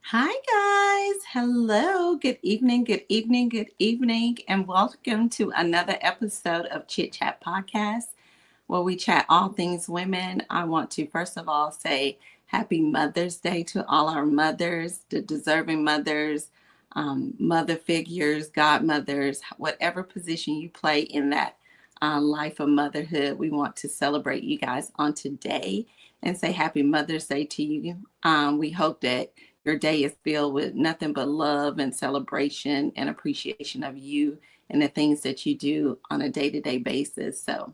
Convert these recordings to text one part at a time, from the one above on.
Hi, guys. Hello. Good evening. Good evening. Good evening. And welcome to another episode of Chit Chat Podcast, where we chat all things women. I want to, first of all, say happy Mother's Day to all our mothers, the deserving mothers, mother figures, godmothers, whatever position you play in that life of motherhood. We want to celebrate you guys on today and say happy Mother's Day to you. We hope that your day is filled with nothing but love and celebration and appreciation of you and the things that you do on a day-to-day basis. So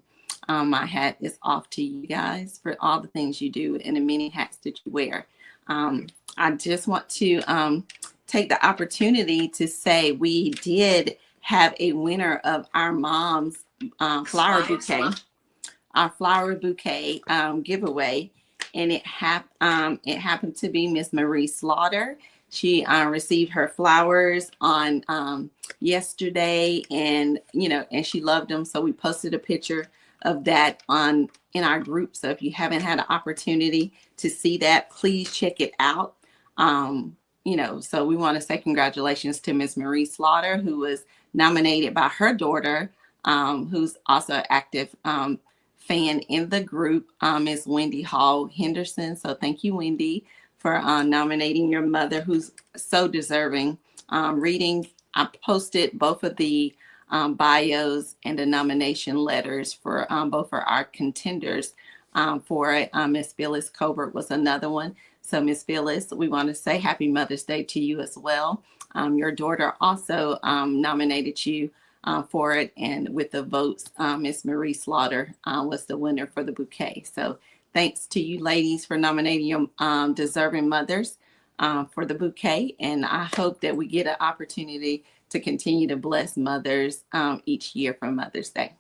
my hat is off to you guys for all the things you do and the many hats that you wear. I just want to take the opportunity to say we did have a winner of our mom's our flower bouquet giveaway, and it happened to be Miss Marie Slaughter. She received her flowers on yesterday, and and she loved them. So we posted a picture of that on in our group. So if you haven't had an opportunity to see that, please check it out. So we want to say congratulations to Miss Marie Slaughter, who was nominated by her daughter, who's also an active fan in the group, is Wendy Hall Henderson. So thank you, Wendy, for nominating your mother, who's so deserving. I posted both of the bios and the nomination letters for both of our contenders for it. Miss Phyllis Colbert was another one. So Miss Phyllis, we want to say happy Mother's Day to you as well. Your daughter also nominated you for it, and with the votes, Miss Marie Slaughter was the winner for the bouquet. So thanks to you ladies for nominating your deserving mothers for the bouquet, and I hope that we get an opportunity to continue to bless mothers each year for Mother's Day.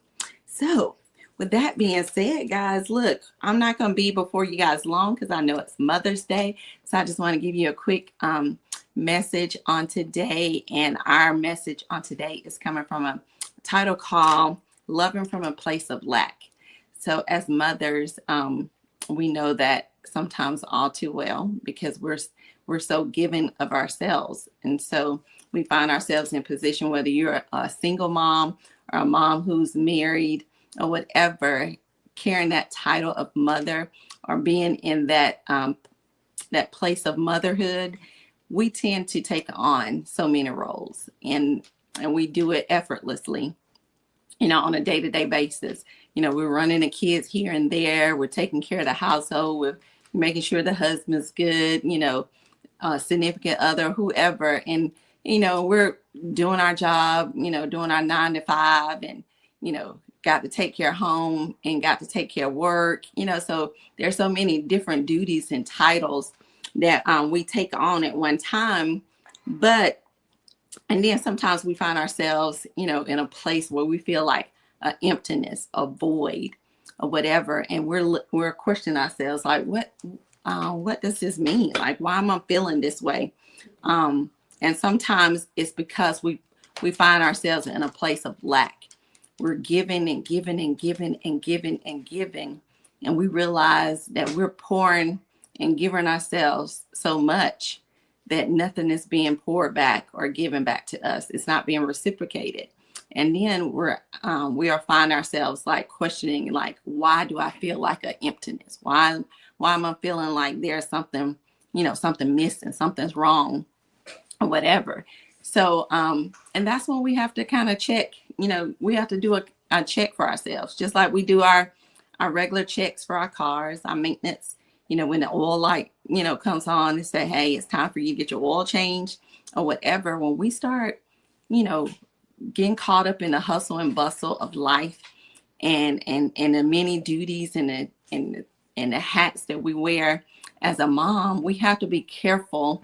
So with that being said, guys, look, I'm not going to be before you guys long because I know it's Mother's Day. So I just want to give you a quick message on today. And our message on today is coming from a title called Loving from a Place of Lack. So as mothers, we know that sometimes all too well because we're so giving of ourselves. And so we find ourselves in a position, whether you're a single mom or a mom who's married or whatever, carrying that title of mother or being in that place of motherhood, we tend to take on so many roles, and we do it effortlessly, on a day-to-day basis. We're running the kids here and there, we're taking care of the household, we're making sure the husband's good, significant other, whoever, and we're doing our job, doing our 9 to 5, and got to take care of home and got to take care of work, so there's so many different duties and titles that we take on at one time. And then sometimes we find ourselves, in a place where we feel like an emptiness, a void, or whatever, and we're questioning ourselves, like, what does this mean? Like, why am I feeling this way? And sometimes it's because we find ourselves in a place of lack. We're giving and giving and giving and giving and giving, and we realize that we're pouring and giving ourselves so much that nothing is being poured back or given back to us. It's not being reciprocated. And then we are finding ourselves like questioning, like, why do I feel like an emptiness? Why am I feeling like there's something, something missing, something's wrong, or whatever. So, and that's when we have to kind of check, we have to do a check for ourselves, just like we do our regular checks for our cars, our maintenance. When the oil light, comes on, and say, hey, it's time for you to get your oil changed or whatever. When we start, getting caught up in the hustle and bustle of life and the many duties and the hats that we wear as a mom, we have to be careful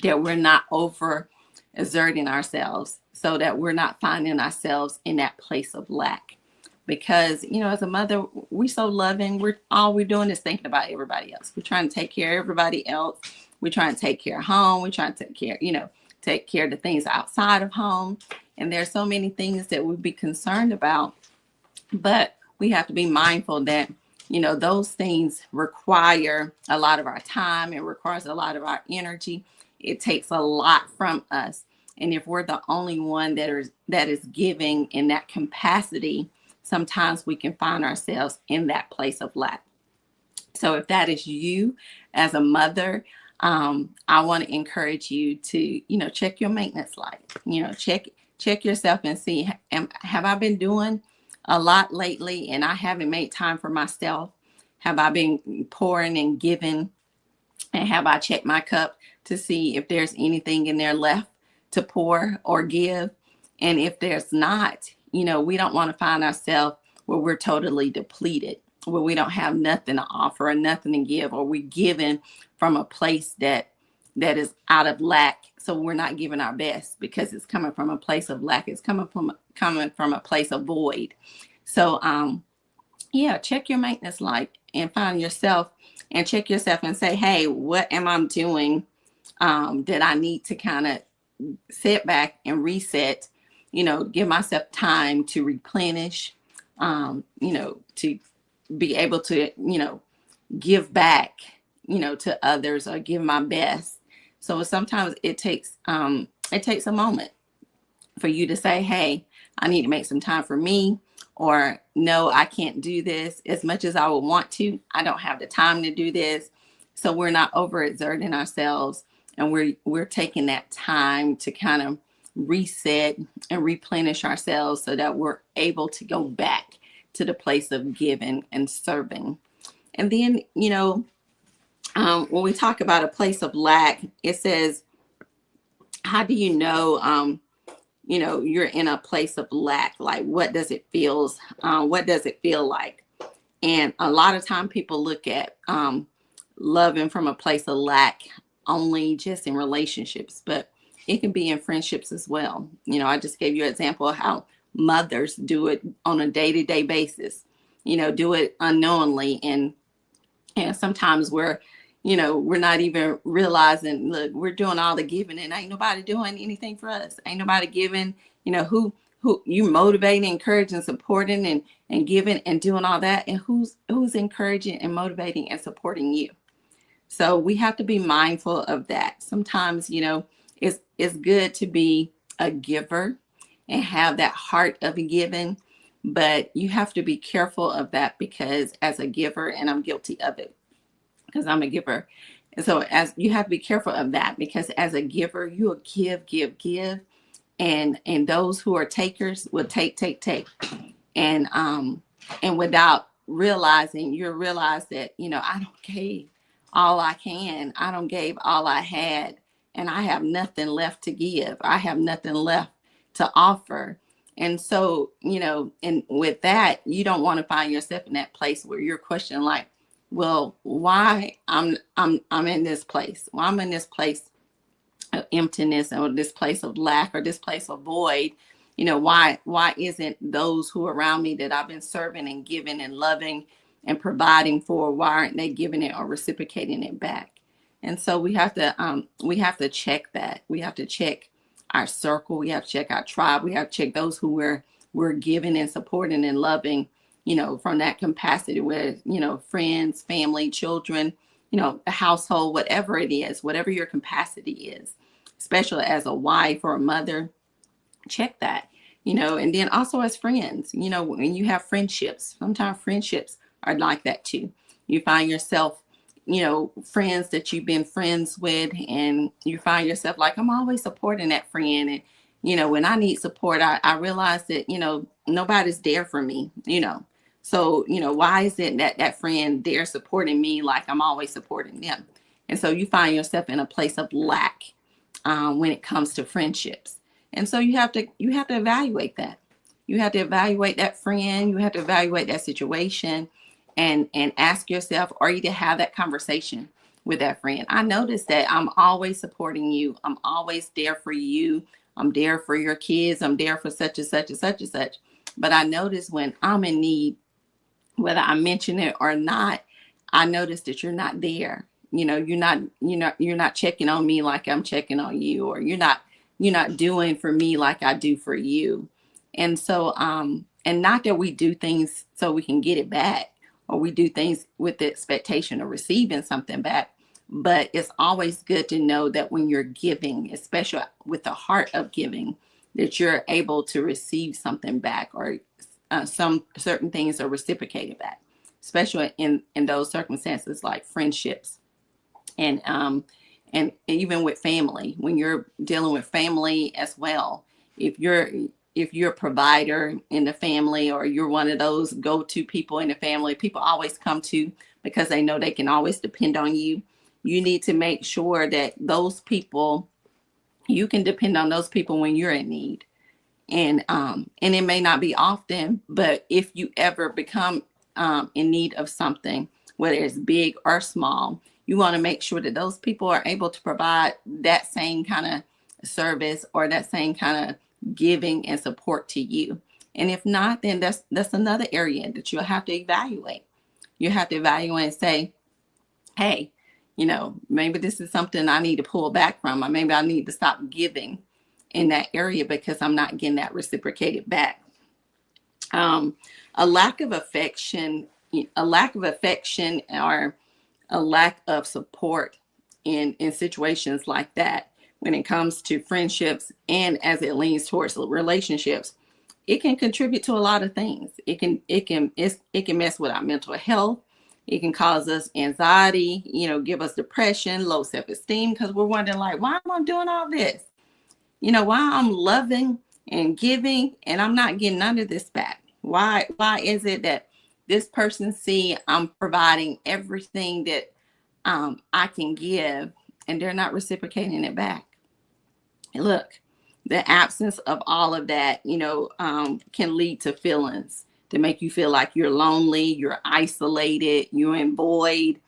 that we're not over exerting ourselves so that we're not finding ourselves in that place of lack. Because, as a mother, we're so loving. All we're doing is thinking about everybody else. We're trying to take care of everybody else. We're trying to take care of home. We're trying to take care of the things outside of home. And there's so many things that we'd be concerned about. But we have to be mindful that, those things require a lot of our time. It requires a lot of our energy. It takes a lot from us. And if we're the only one that is giving in that capacity, sometimes we can find ourselves in that place of lack. So if that is you as a mother, I want to encourage you to, check your maintenance life. Check yourself and see, have I been doing a lot lately and I haven't made time for myself? Have I been pouring and giving? And have I checked my cup to see if there's anything in there left to pour or give? And if there's not, we don't want to find ourselves where we're totally depleted, where we don't have nothing to offer or nothing to give, or we're giving from a place that is out of lack. So we're not giving our best because it's coming from a place of lack. It's coming from a place of void. So check your maintenance life and find yourself and check yourself and say, hey, what am I doing that I need to kind of sit back and reset, give myself time to replenish, to be able to, give back, to others or give my best. So sometimes it takes a moment for you to say, hey, I need to make some time for me, or no, I can't do this as much as I would want to. I don't have the time to do this. So we're not overexerting ourselves, and we're taking that time to kind of reset and replenish ourselves so that we're able to go back to the place of giving and serving. And then, when we talk about a place of lack, it says, how do you know, you're in a place of lack? Like, what does it feel like? And a lot of time people look at loving from a place of lack only just in relationships, but it can be in friendships as well. I just gave you an example of how mothers do it on a day-to-day basis, do it unknowingly. And sometimes we're not even realizing, look, we're doing all the giving and ain't nobody doing anything for us. Ain't nobody giving, who you motivating, encouraging, supporting and giving and doing all that. And who's encouraging and motivating and supporting you? So we have to be mindful of that. Sometimes, it's good to be a giver and have that heart of a giving, but you have to be careful of that, because as a giver, and I'm guilty of it because I'm a giver. And so as you have to be careful of that, because as a giver, you will give. And those who are takers will take. And without realizing, you realize that, I don't gave all I can. I don't gave all I had, and I have nothing left to give. I have nothing left to offer. And so, and with that, you don't want to find yourself in that place where you're questioning, like, well, why I'm in this place? Well, I'm in this place of emptiness, or this place of lack, or this place of void. Why isn't those who are around me that I've been serving and giving and loving and providing for, why aren't they giving it or reciprocating it back? And so we have to check that. We have to check our circle. We have to check our tribe. We have to check those who we're giving and supporting and loving, from that capacity, where, friends, family, children, the household, whatever it is, whatever your capacity is, especially as a wife or a mother, check that, and then also as friends, when you have friendships, sometimes friendships are like that too. You find yourself, friends that you've been friends with, and you find yourself like, I'm always supporting that friend. And, when I need support, I realize that, nobody's there for me, So, why is it that friend, they're supporting me like I'm always supporting them? And so you find yourself in a place of lack when it comes to friendships. And so you have to evaluate that. You have to evaluate that friend. You have to evaluate that situation and ask yourself, are you to have that conversation with that friend? I noticed that I'm always supporting you. I'm always there for you. I'm there for your kids. I'm there for such and such and such and such. But I notice when I'm in need, whether I mention it or not, I notice that you're not there. You're not checking on me like I'm checking on you, or you're not doing for me like I do for you. And so, and not that we do things so we can get it back, or we do things with the expectation of receiving something back, But it's always good to know that when you're giving, especially with the heart of giving, that you're able to receive something back, or some certain things are reciprocated back, especially in those circumstances like friendships, and even with family. When you're dealing with family as well, if you're a provider in the family, or you're one of those go-to people in the family, people always come to because they know they can always depend on you. You need to make sure that those people, you can depend on those people when you're in need. And it may not be often, but if you ever become in need of something, whether it's big or small, you want to make sure that those people are able to provide that same kind of service, or that same kind of giving and support to you. And if not, then that's another area that you'll have to evaluate. You have to evaluate and say, hey, maybe this is something I need to pull back from, or maybe I need to stop giving in that area because I'm not getting that reciprocated back. A lack of affection, or a lack of support in situations like that, when it comes to friendships and as it leans towards relationships, it can contribute to a lot of things. It can mess with our mental health. It can cause us anxiety, give us depression, low self-esteem, because we're wondering, like, why am I doing all this? Why I'm loving and giving and I'm not getting none of this back? Why is it that this person see I'm providing everything that I can give, and they're not reciprocating it back? Look, the absence of all of that, can lead to feelings to make you feel like you're lonely, you're isolated, you're in void,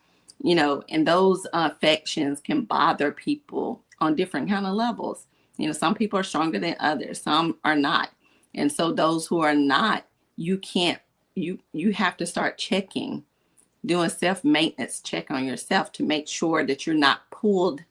and those affections can bother people on different kind of levels. Some people are stronger than others, some are not. And so those who are not, you have to start doing self-maintenance check on yourself to make sure that you're not pulled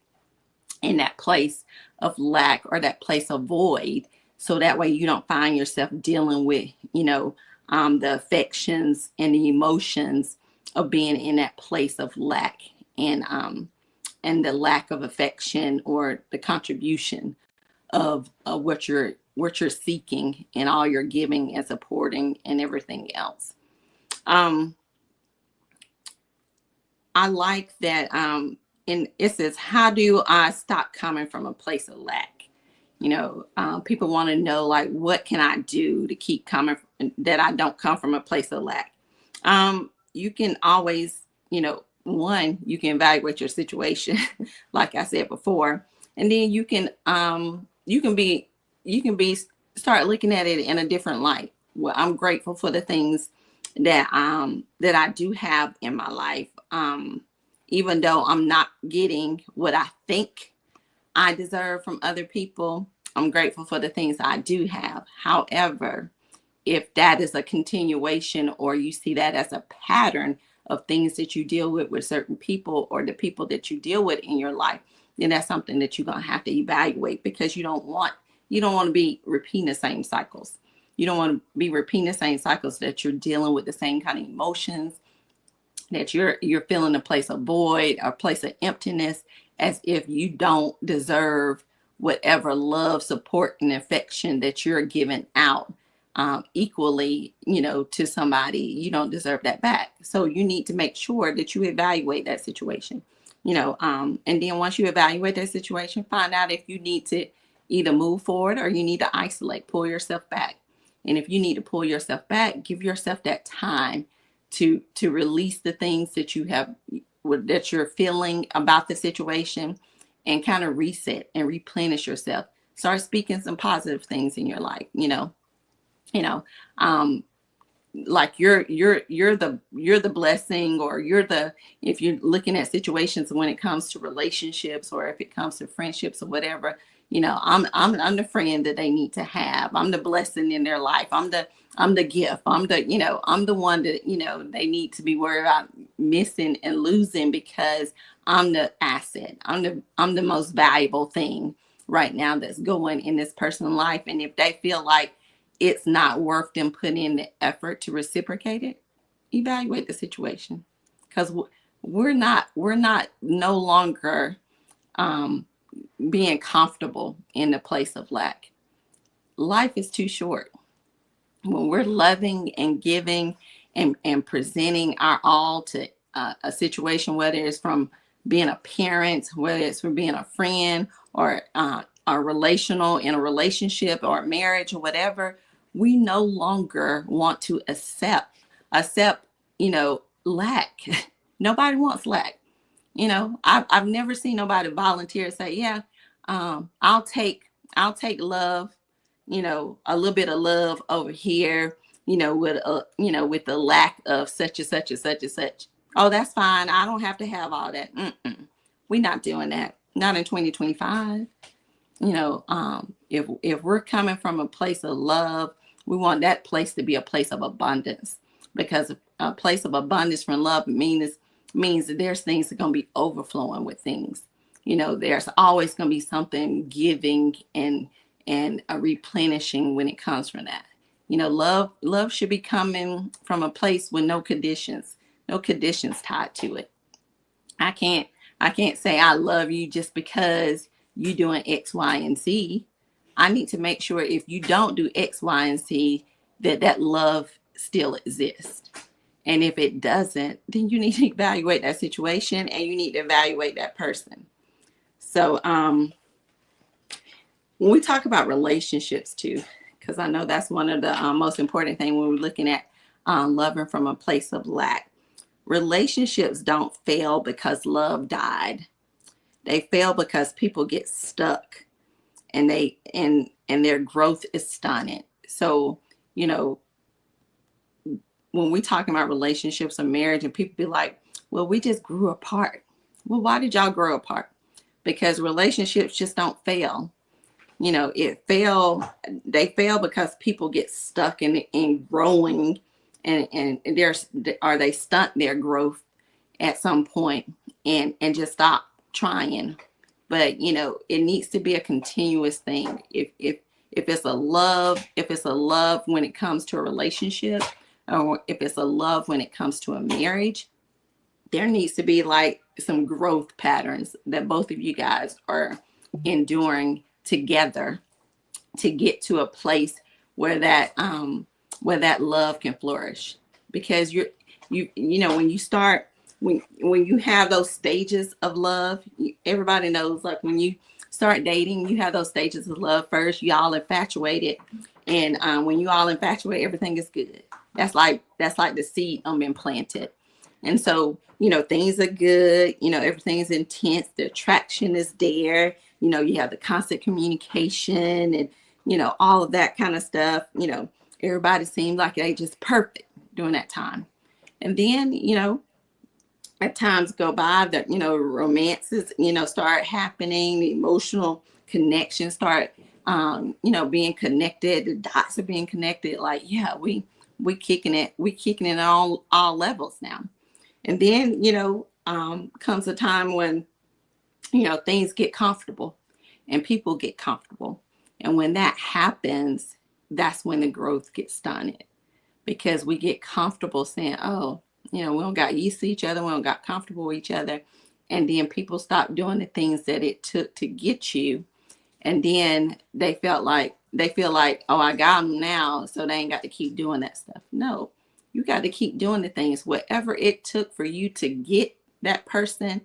in that place of lack or that place of void. So that way you don't find yourself dealing with, the affections and the emotions of being in that place of lack, and the lack of affection or the contribution of what you're seeking in all your giving and supporting and everything else. I like that. And it says, how do I stop coming from a place of lack? People want to know, like, what can I do to keep coming, that I don't come from a place of lack? You can always, one, you can evaluate your situation, like I said before, and then you can start looking at it in a different light. Well, I'm grateful for the things that I do have in my life. Even though I'm not getting what I think I deserve from other people, I'm grateful for the things I do have. However, if that is a continuation, or you see that as a pattern of things that you deal with certain people, or the people that you deal with in your life, then that's something that you're going to have to evaluate, because you don't want to be repeating the same cycles. You don't want to be repeating the same cycles, that you're dealing with the same kind of emotions, that you're feeling a place of void, or a place of emptiness, as if you don't deserve whatever love, support, and affection that you're giving out equally, to somebody. You don't deserve that back. So you need to make sure that you evaluate that situation, and then once you evaluate that situation, find out if you need to either move forward or you need to isolate, pull yourself back. And if you need to pull yourself back, give yourself that time to release the things that you're feeling about the situation, and kind of reset and replenish yourself. Start speaking some positive things in your life. Like you're the blessing, or if you're looking at situations when it comes to relationships, or if it comes to friendships or whatever, I'm the friend that they need to have. I'm the blessing in their life. I'm the gift. I'm the one that, they need to be worried about missing and losing, because I'm the asset. I'm the most valuable thing right now that's going in this person's life. And if they feel like it's not worth them putting in the effort to reciprocate it, evaluate the situation. Because we're not no longer being comfortable in the place of lack. Life is too short. When we're loving and giving and presenting our all to a situation, whether it's from being a parent, whether it's from being a friend, or a relational in a relationship or a marriage or whatever, we no longer want to accept lack. Nobody wants lack. I've never seen nobody volunteer say, yeah, I'll take love, a little bit of love over here, with the lack of such and such and such and such. Oh, that's fine. I don't have to have all that. We're not doing that. Not in 2025. If we're coming from a place of love, we want that place to be a place of abundance, because a place of abundance from love means that there's things that are going to be overflowing with things. There's always going to be something giving and a replenishing when it comes from that. Love should be coming from a place with no conditions tied to it. I can't say I love you just because you doing X, Y, and Z. I need to make sure if you don't do X, Y, and Z, that love still exists. And if it doesn't, then you need to evaluate that situation and you need to evaluate that person. So when we talk about relationships too, because I know that's one of the most important things when we're looking at loving from a place of lack. Relationships don't fail because love died. They fail because people get stuck and their growth is stunted. So, when we talking about relationships or marriage, and people be like, well, we just grew apart. Well, why did y'all grow apart? Because relationships just don't fail. They fail because people get stuck in growing and they stunt their growth at some point and just stop trying. But it needs to be a continuous thing. If it's a love when it comes to a relationship, or if it's a love when it comes to a marriage, there needs to be like some growth patterns that both of you guys are enduring together to get to a place where that love can flourish. Because when you have those stages of love, everybody knows, like when you start dating, you have those stages of love. First, you all infatuated, and when you all infatuate, everything is good. That's like the seed been planted. And so, things are good, everything is intense. The attraction is there. You have the constant communication and, all of that kind of stuff. Everybody seems like they just perfect during that time. And then, at times go by that, romances, start happening, the emotional connections start, being connected. The dots are being connected. Like, yeah, we kicking it on all levels now. And then, comes a time when, things get comfortable and people get comfortable. And when that happens, that's when the growth gets stunted, because we get comfortable saying, oh, we don't got used to each other. We don't got comfortable with each other. And then people stop doing the things that it took to get you. And then they feel like, oh, I got them now, so they ain't got to keep doing that stuff. No, you got to keep doing the things, whatever it took for you to get that person,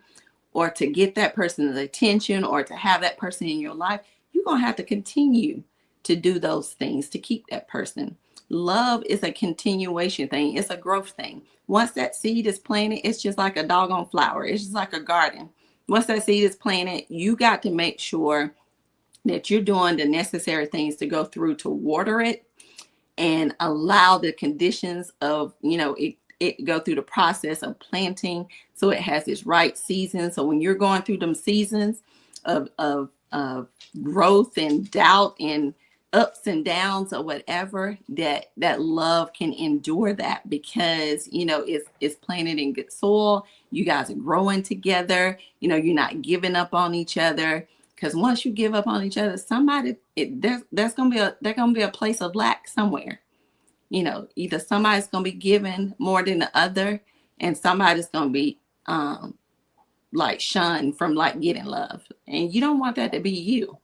or to get that person's attention, or to have that person in your life. You're going to have to continue to do those things to keep that person. Love is a continuation thing. It's a growth thing. Once that seed is planted, it's just like a doggone flower. It's just like a garden. Once that seed is planted, you got to make sure that you're doing the necessary things to go through to water it and allow the conditions of, it go through the process of planting, so it has its right season. So when you're going through them seasons of growth and doubt and ups and downs or whatever, that love can endure that, because it's planted in good soil. You guys are growing together. You're not giving up on each other, because once you give up on each other, there's gonna be a place of lack somewhere. Either somebody's gonna be giving more than the other, and somebody's gonna be like shunned from like getting love. And you don't want that to be you.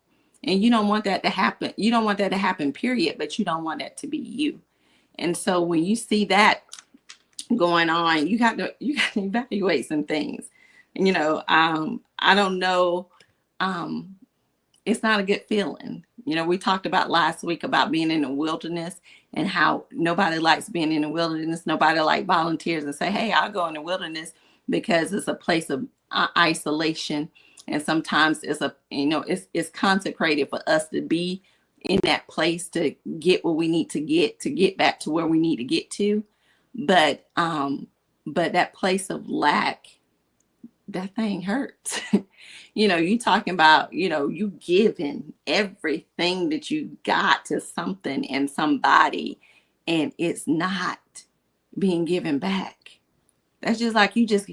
And you don't want that to happen. You don't want that to happen, period, but you don't want that to be you. And so when you see that going on, you got to evaluate some things. And, I don't know. It's not a good feeling. We talked about last week about being in the wilderness and how nobody likes being in the wilderness. Nobody like volunteers and say, hey, I'll go in the wilderness, because it's a place of isolation. And sometimes it's consecrated for us to be in that place to get what we need to get back to where we need to get to. But that place of lack, that thing hurts. You talking about, you giving everything that you got to something and somebody, and it's not being given back. That's just like you just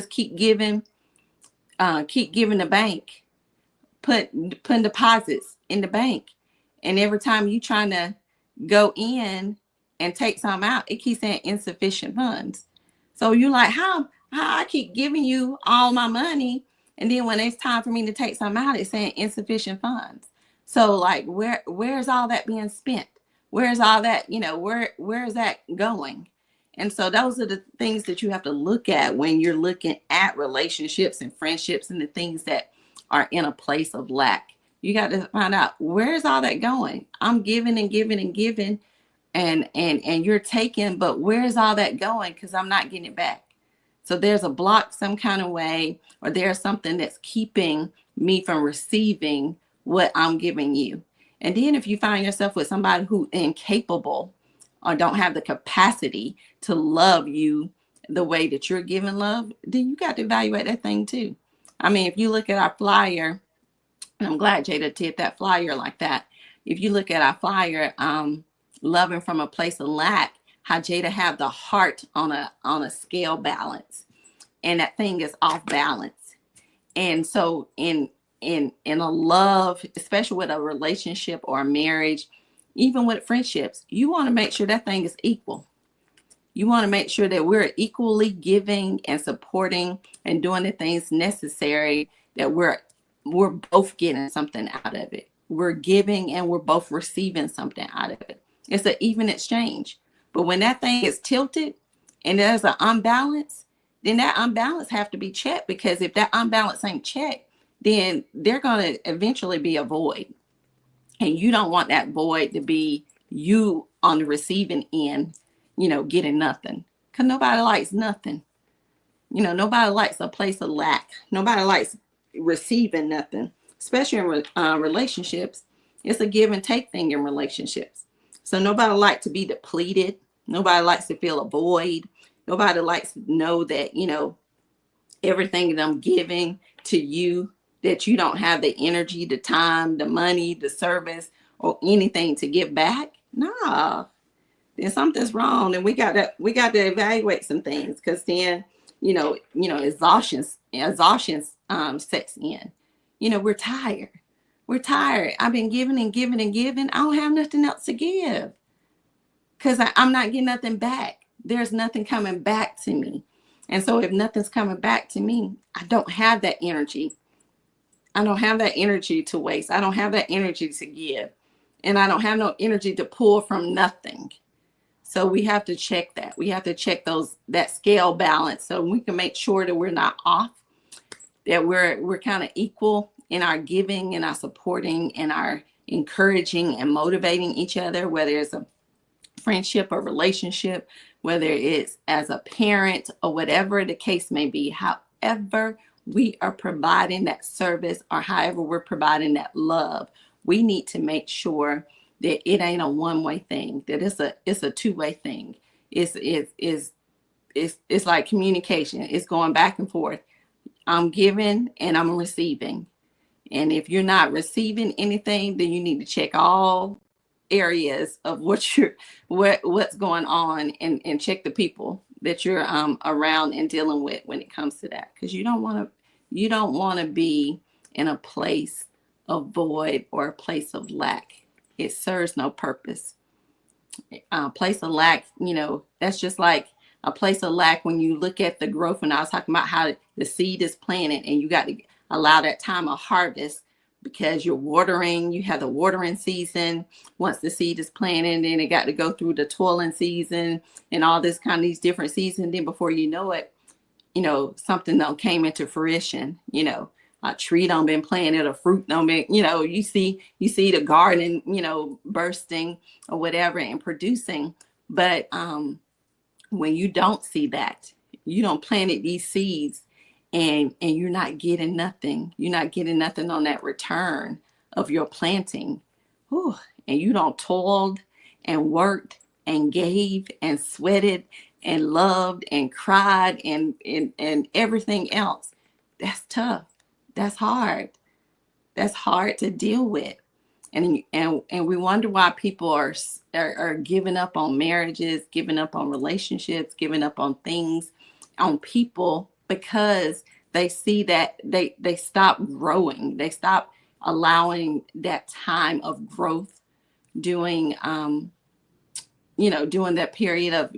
keep giving the bank, putting deposits in the bank. And every time you trying to go in and take some out, it keeps saying insufficient funds. So you're like, how I keep giving you all my money, and then when it's time for me to take some out, it's saying insufficient funds. So like, where's all that being spent? Where's all that, where is that going? And so those are the things that you have to look at when you're looking at relationships and friendships and the things that are in a place of lack. You got to find out, where's all that going? I'm giving and giving and giving, and you're taking, but where's all that going? Because I'm not getting it back. So there's a block some kind of way, or there's something that's keeping me from receiving what I'm giving you. And then if you find yourself with somebody who's incapable or don't have the capacity to love you the way that you're giving love, then you got to evaluate that thing too. I mean, if you look at our flyer, and I'm glad Jada did that flyer like that. If you look at our flyer, loving from a place of lack, how Jada have the heart on a scale balance, and that thing is off balance. And so in a love, especially with a relationship or a marriage, even with friendships, you want to make sure that thing is equal. You want to make sure that we're equally giving and supporting and doing the things necessary, that we're both getting something out of it. We're giving and we're both receiving something out of it. It's an even exchange. But when that thing is tilted and there's an unbalance, then that unbalance have to be checked, because if that unbalance ain't checked, then they're going to eventually be a void. And you don't want that void to be you on the receiving end, getting nothing. Because nobody likes nothing. Nobody likes a place of lack. Nobody likes receiving nothing, especially in relationships. It's a give and take thing in relationships. So nobody likes to be depleted. Nobody likes to feel a void. Nobody likes to know that, everything that I'm giving to you, that you don't have the energy, the time, the money, the service, or anything to give back. Nah, then something's wrong. And we got to evaluate some things, because then, exhaustion sets in. We're tired. We're tired. I've been giving and giving and giving. I don't have nothing else to give, because I'm not getting nothing back. There's nothing coming back to me. And so if nothing's coming back to me, I don't have that energy. I don't have that energy to waste. I don't have that energy to give. And I don't have no energy to pull from nothing. So we have to check that. We have to check that scale balance, so we can make sure that we're not off, that we're kind of equal in our giving and our supporting and our encouraging and motivating each other, whether it's a friendship or relationship, whether it's as a parent or whatever the case may be. However we are providing that service, or however we're providing that love, we need to make sure that it ain't a one-way thing, that it's a two-way thing. It's like communication. It's going back and forth. I'm giving and I'm receiving. And if you're not receiving anything, then you need to check all areas of what's going on, and check the people that you're around and dealing with when it comes to that. Because you don't want to be in a place of void or a place of lack. It serves no purpose. Place of lack, that's just like a place of lack when you look at the growth. And I was talking about how the seed is planted and you got to allow that time of harvest because you're watering, you have the watering season. Once the seed is planted, then it got to go through the toiling season and all this kind of these different seasons. Then before you know it, something that came into fruition, a tree done been planted, a fruit done been, you see the garden, bursting or whatever and producing. But when you don't see that, you don't planted these seeds and you're not getting nothing. You're not getting nothing on that return of your planting. Whew. And you don't toiled and worked and gave and sweated and loved and cried and everything else. That's tough. That's hard. That's hard to deal with. And we wonder why people are giving up on marriages, giving up on relationships, giving up on things, on people, because they see that they stop growing. They stop allowing that time of growth during during that period of,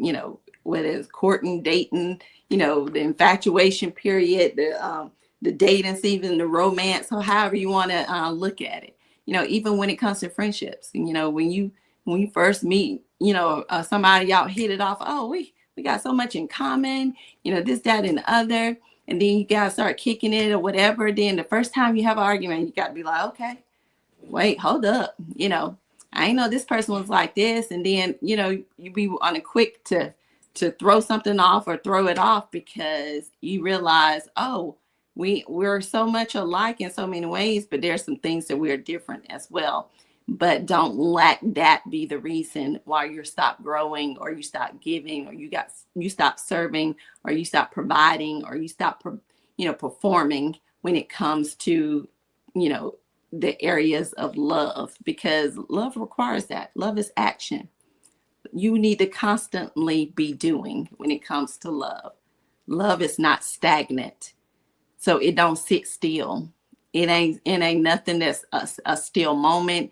whether it's courting, dating, the infatuation period, the dating season, the romance, or however you want to look at it. Even when it comes to friendships, when you first meet, somebody, y'all hit it off. Oh, we got so much in common, this, that, and the other. And then you guys start kicking it or whatever. Then the first time you have an argument, you got to be like, okay, wait, hold up. I know this person was like this. And then, you be on a quick to throw something off or throw it off because you realize, oh, we're so much alike in so many ways, but there's some things that we're different as well. But don't let that be the reason why you stop growing or you stop giving or you stop serving or you stop providing or you stop performing when it comes to the areas of love, because love requires that. Love is action. You need to constantly be doing when it comes to love. Love is not stagnant. So it don't sit still. It ain't nothing that's a still moment.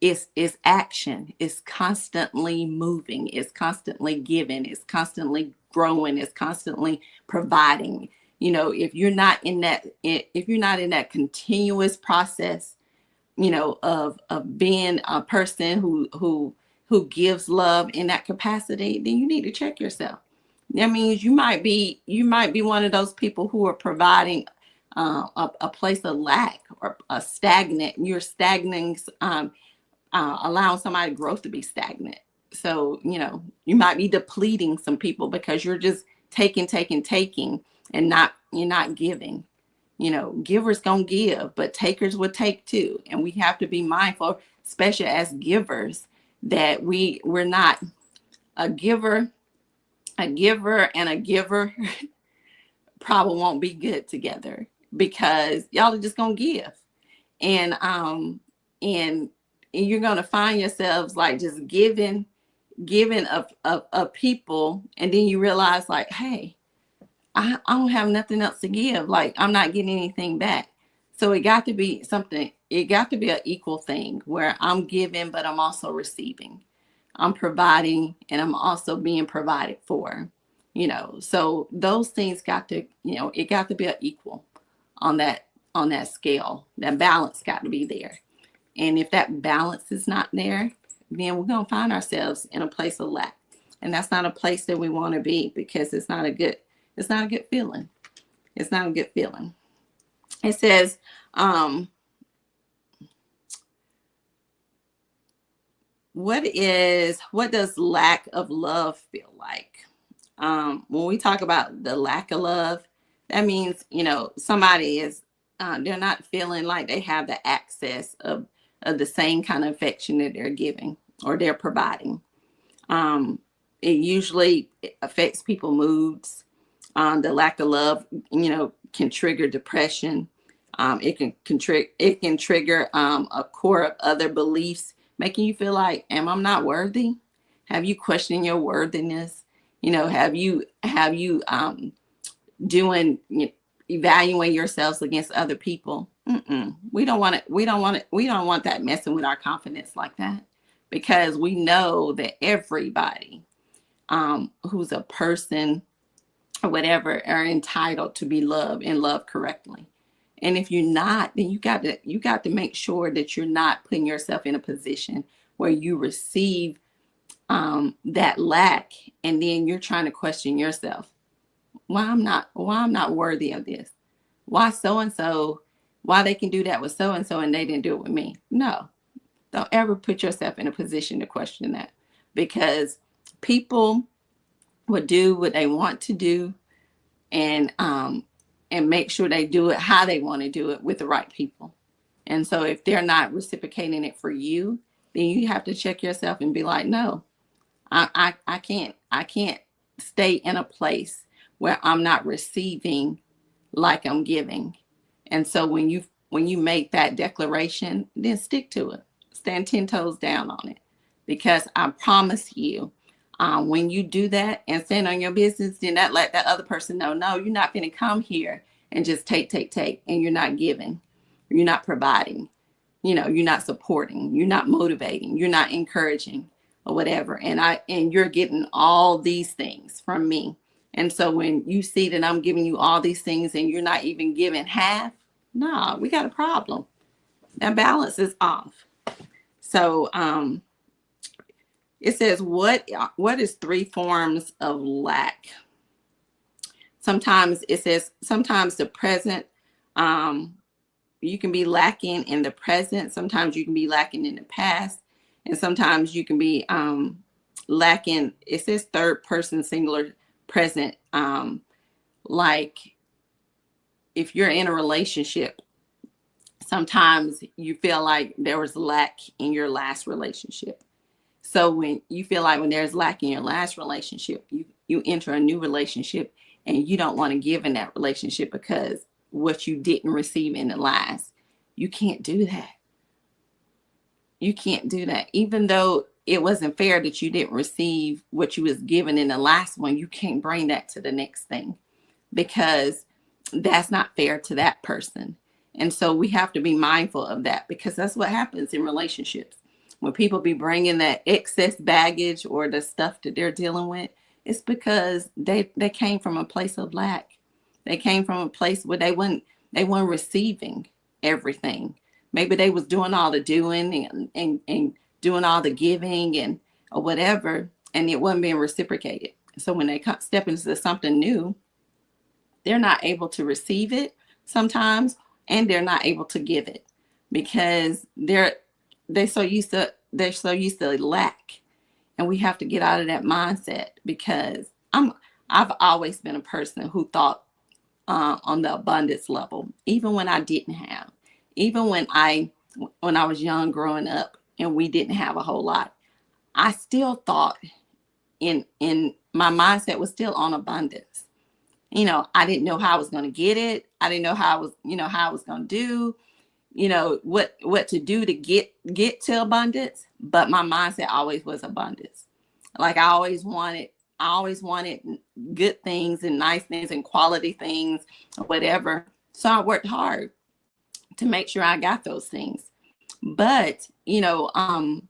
It's action. It's constantly moving. It's constantly giving. It's constantly growing. It's constantly providing. If you're not in that continuous process, of being a person who gives love in that capacity, then you need to check yourself. That means you might be one of those people who are providing a place of lack or a stagnant. You're stagnating, allowing somebody's growth to be stagnant. So you might be depleting some people because you're just taking, and you're not giving. Givers gonna give, but takers will take too, and we have to be mindful, especially as givers, that we're not a giver. A giver and a giver probably won't be good together because y'all are just gonna give, and you're gonna find yourselves like just giving of people, and then you realize like, hey, I don't have nothing else to give. Like I'm not getting anything back. So it got to be something. It got to be an equal thing where I'm giving, but I'm also receiving. I'm providing and I'm also being provided for, so those things got to, it got to be equal on that scale. That balance got to be there. And if that balance is not there, then we're going to find ourselves in a place of lack. And that's not a place that we want to be because it's not a good feeling. It's not a good feeling. It says, what does lack of love feel like? When we talk about the lack of love, that means, somebody is, they're not feeling like they have the access of the same kind of affection that they're giving or they're providing. It usually affects people's moods. The lack of love, can trigger depression. It can trigger a core of other beliefs, making you feel like, am I not worthy? Have you questioned your worthiness? Have you evaluating yourselves against other people? We don't want that messing with our confidence like that, because we know that everybody who's a person or whatever are entitled to be loved and loved correctly. And if you're not, then you got to make sure that you're not putting yourself in a position where you receive that lack, and then you're trying to question yourself. Why I'm not worthy of this? Why so and so? Why they can do that with so and they didn't do it with me? No, don't ever put yourself in a position to question that, because people will do what they want to do, and make sure they do it how they want to do it with the right people. And so if they're not reciprocating it for you, then you have to check yourself and be like, no, I can't stay in a place where I'm not receiving like I'm giving. And so when you make that declaration, then stick to it. Stand 10 toes down on it. Because I promise you, when you do that and stand on your business, then that let that other person know, no, you're not going to come here and just take, and you're not giving, you're not providing, you're not supporting, you're not motivating, you're not encouraging or whatever. And you're getting all these things from me. And so when you see that I'm giving you all these things and you're not even giving half, no, we got a problem. That balance is off. So, it says, what is 3 forms of lack? Sometimes it says, sometimes the present, you can be lacking in the present. Sometimes you can be lacking in the past. And sometimes you can be lacking, it says third person singular present. Like if you're in a relationship, sometimes you feel like there was lack in your last relationship. So when you feel like when there's lack in your last relationship, you enter a new relationship and you don't want to give in that relationship because what you didn't receive in the last. You can't do that. You can't do that. Even though it wasn't fair that you didn't receive what you was given in the last one, you can't bring that to the next thing, because that's not fair to that person. And so we have to be mindful of that, because that's what happens in relationships. When people be bringing that excess baggage or the stuff that they're dealing with, it's because they came from a place of lack. They came from a place where they weren't receiving everything. Maybe they was doing all the doing and doing all the giving and or whatever, and it wasn't being reciprocated. So when they step into something new, they're not able to receive it sometimes, and they're not able to give it because they're so used to lack. And we have to get out of that mindset, because I've always been a person who thought on the abundance level, even when I didn't have, even when I was young growing up and we didn't have a whole lot, I still thought in my mindset was still on abundance. I didn't know how I was going to get it. I didn't know how I was going to do, what to do to get to abundance. But my mindset always was abundance. Like I always wanted good things and nice things and quality things, whatever. So I worked hard to make sure I got those things. But, when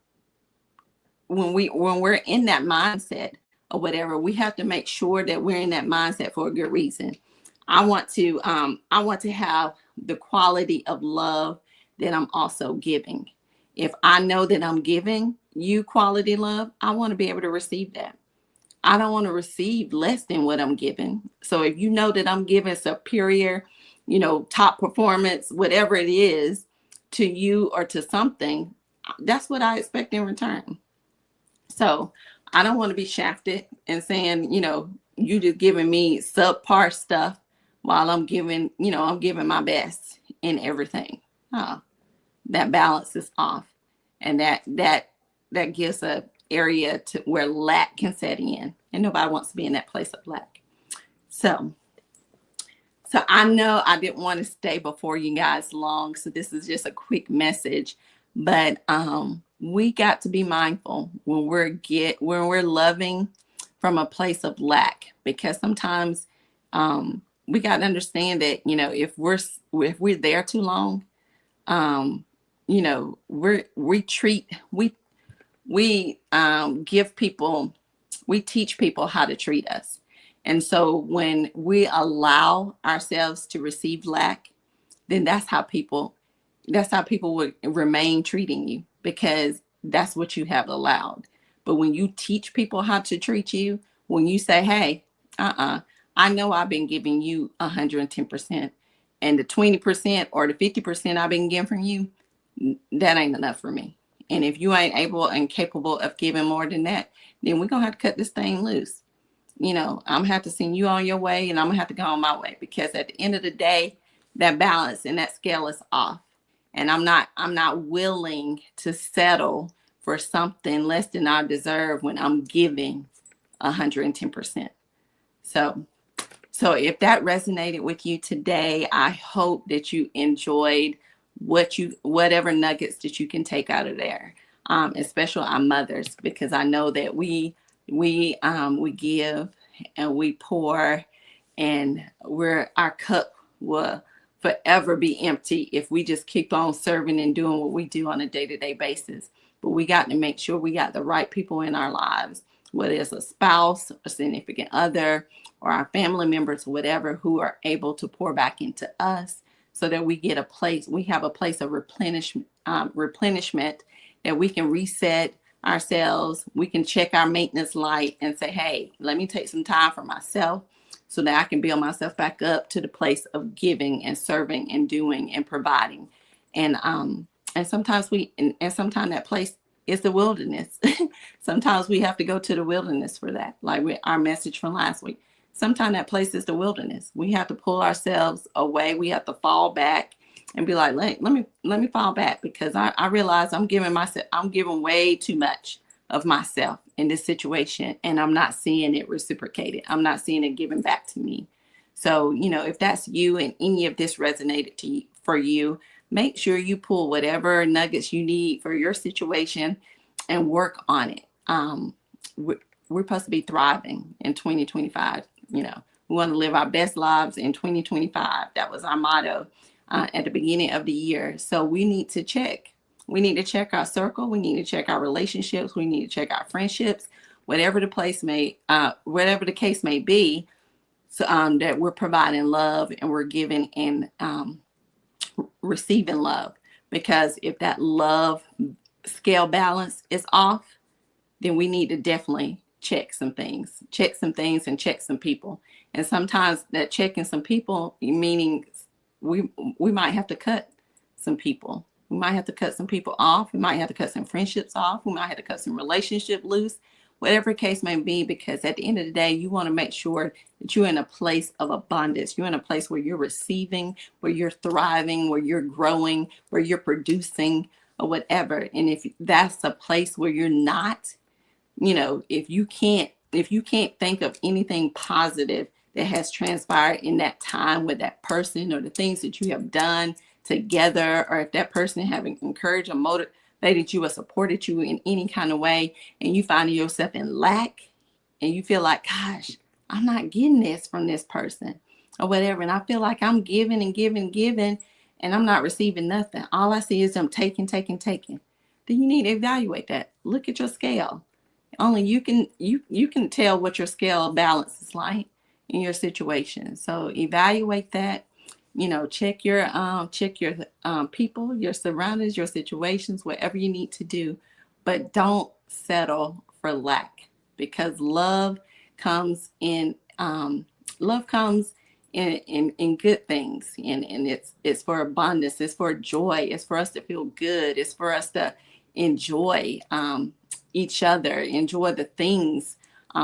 we're in that mindset or whatever, we have to make sure that we're in that mindset for a good reason. I want to have the quality of love that I'm also giving. If I know that I'm giving you quality love, I want to be able to receive that. I don't want to receive less than what I'm giving. So if you know that I'm giving superior, top performance, whatever it is to you or to something, that's what I expect in return. So I don't want to be shafted and saying, you just giving me subpar stuff while I'm giving my best in everything. That balance is off. And that gives a area to where lack can set in, and nobody wants to be in that place of lack. So I know I didn't want to stay before you guys long, so this is just a quick message, but we got to be mindful when we're loving from a place of lack, because sometimes we got to understand that if we're there too long, we give people we teach people how to treat us. And so when we allow ourselves to receive lack, then that's how people would remain treating you, because that's what you have allowed. But when you teach people how to treat you, when you say, hey, I know I've been giving you 110%, and the 20% or the 50% I've been getting from you, that ain't enough for me. And if you ain't able and capable of giving more than that, then we're going to have to cut this thing loose. I'm gonna have to send you on your way, and I'm gonna have to go on my way, because at the end of the day, that balance and that scale is off. And I'm not willing to settle for something less than I deserve when I'm giving 110%. So so if that resonated with you today, I hope that you enjoyed whatever nuggets that you can take out of there, especially our mothers, because I know that we give and we pour, and our cup will forever be empty if we just keep on serving and doing what we do on a day-to-day basis. But we got to make sure we got the right people in our lives, whether it's a spouse, a significant other, or our family members, whatever, who are able to pour back into us, so that we have a place of replenishment, that we can reset ourselves. We can check our maintenance light and say, hey, let me take some time for myself, so that I can build myself back up to the place of giving and serving and doing and providing. And sometimes sometimes that place is the wilderness. Sometimes we have to go to the wilderness for that. Like our message from last week. Sometimes that place is the wilderness. We have to pull ourselves away. We have to fall back and be like, let me fall back, because I realize I'm giving way too much of myself in this situation, and I'm not seeing it reciprocated. I'm not seeing it given back to me. So, if that's you and any of this resonated for you, make sure you pull whatever nuggets you need for your situation and work on it. We're supposed to be thriving in 2025. We want to live our best lives in 2025. That was our motto at the beginning of the year. So we need to check. We need to check our circle. We need to check our relationships. We need to check our friendships, whatever the case may be. So that we're providing love, and we're giving and receiving love. Because if that love scale balance is off, then we need to definitely check some things and check some people. And sometimes that checking some people, meaning we might have to cut some people. We might have to cut some people off. We might have to cut some friendships off. We might have to cut some relationship loose, whatever the case may be, because at the end of the day, you want to make sure that you're in a place of abundance. You're in a place where you're receiving, where you're thriving, where you're growing, where you're producing, or whatever. And if that's a place where you're not, if you can't think of anything positive that has transpired in that time with that person, or the things that you have done together, or if that person haven't encouraged or motivated you or supported you in any kind of way, and you find yourself in lack, and you feel like, gosh, I'm not getting this from this person or whatever, and I feel like I'm giving and giving and giving, and I'm not receiving nothing. All I see is them taking. Then you need to evaluate that. Look at your scale. Only you can tell what your scale balance is like in your situation. So evaluate that. Check your people, your surroundings, your situations, whatever you need to do, but don't settle for lack, because love comes in good things, and it's for abundance, it's for joy, it's for us to feel good, it's for us to enjoy each other, enjoy the things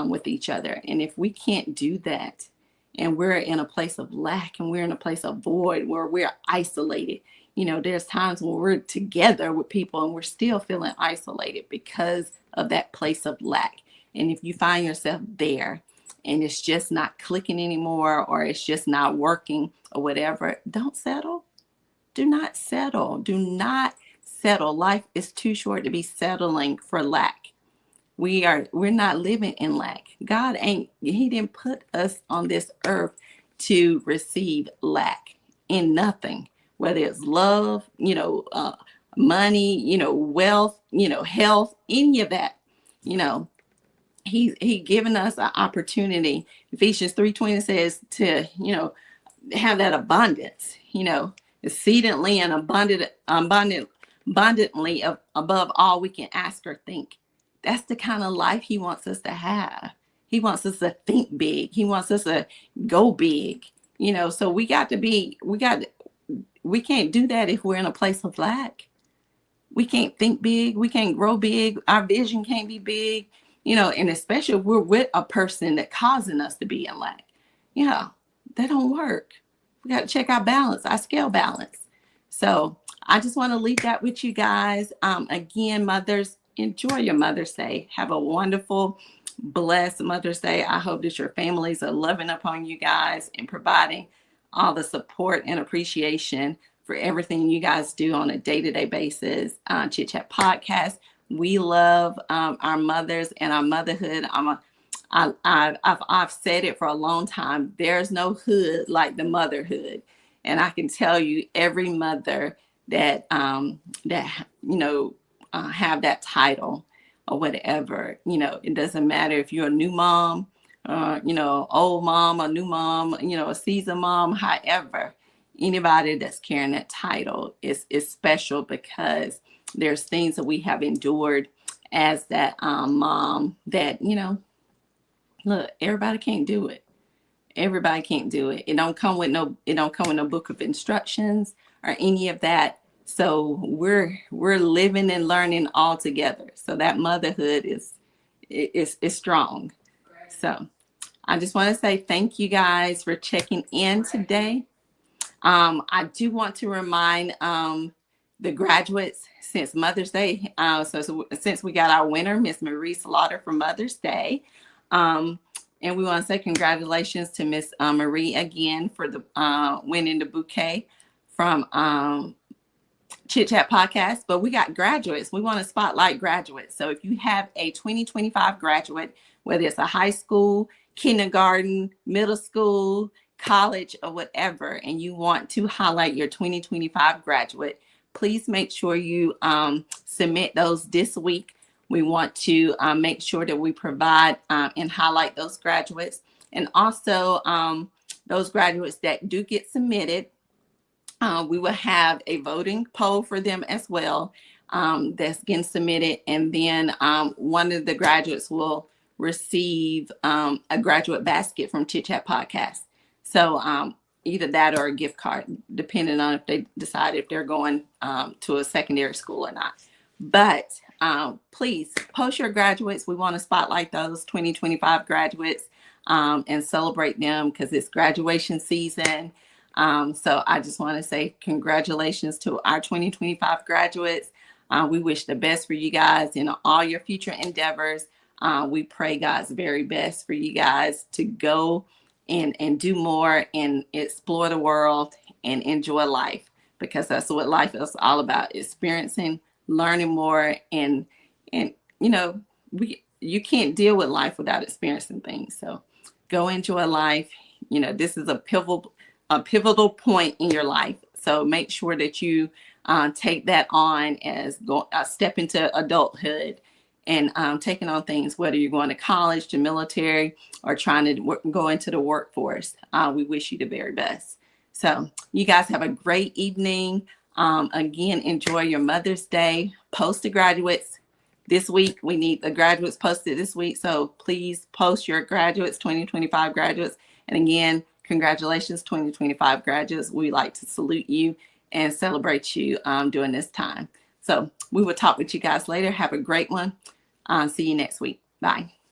with each other. And if we can't do that, and we're in a place of lack, and we're in a place of void, where we're isolated, there's times when we're together with people and we're still feeling isolated because of that place of lack. And if you find yourself there and it's just not clicking anymore, or it's just not working or whatever, don't settle. Do not settle. Do not settle. Life is too short to be settling for lack. We're not living in lack. He didn't put us on this earth to receive lack in nothing, whether it's love, money, wealth, health, any of that, he given us an opportunity. Ephesians 3:20 says to, have that abundance, exceedingly and abundantly above all we can ask or think. That's the kind of life he wants us to have. He wants us to think big. He wants us to go big. So we can't do that if we're in a place of lack. We can't think big. We can't grow big. Our vision can't be big, and especially if we're with a person that causing us to be in lack. Yeah, that don't work. We got to check our balance, our scale balance. So I just want to leave that with you guys. Again, mothers, enjoy your Mother's Day. Have a wonderful, blessed Mother's Day. I hope that your families are loving upon you guys and providing all the support and appreciation for everything you guys do on a day-to-day basis. Chit Chat Podcast. We love our mothers and our motherhood. I've said it for a long time. There's no hood like the motherhood, and I can tell you, every mother that have that title or whatever. It doesn't matter if you're a new mom, old mom, a new mom, a seasoned mom. However, anybody that's carrying that title is special, because there's things that we have endured as that mom that, look, everybody can't do it. Everybody can't do it. It don't come with no book of instructions or any of that. So we're living and learning all together. So that motherhood is strong. So I just want to say thank you guys for checking in today. I do want to remind the graduates, since Mother's Day, so since we got our winner, Miss Marie Slaughter, for Mother's Day, and we want to say congratulations to Miss Marie again for the winning the bouquet from Chit Chat Podcast. But we got graduates. We want to spotlight graduates. So if you have a 2025 graduate, whether it's a high school, kindergarten, middle school, college, or whatever, and you want to highlight your 2025 graduate, please make sure you submit those this week. We want to make sure that we provide and highlight those graduates. And also those graduates that do get submitted, we will have a voting poll for them as well that's getting submitted. And then one of the graduates will receive a graduate basket from Chit Chat Podcast. So either that or a gift card, depending on if they decide if they're going to a secondary school or not. But please post your graduates. We want to spotlight those 2025 graduates and celebrate them, because it's graduation season. So I just want to say congratulations to our 2025 graduates. We wish the best for you guys in all your future endeavors. We pray God's very best for you guys to go and do more and explore the world and enjoy life, because that's what life is all about: experiencing, learning more, and you can't deal with life without experiencing things. So go enjoy life. This is a pivotal point in your life. So make sure that you take that on as a step into adulthood and taking on things, whether you're going to college, to military, or trying to go into the workforce. We wish you the very best. So you guys have a great evening. Again, enjoy your Mother's Day. Post the graduates this week. We need the graduates posted this week. So please post your graduates, 2025 graduates. And again, congratulations, 2025 graduates. We like to salute you and celebrate you during this time. So we will talk with you guys later. Have a great one. See you next week. Bye.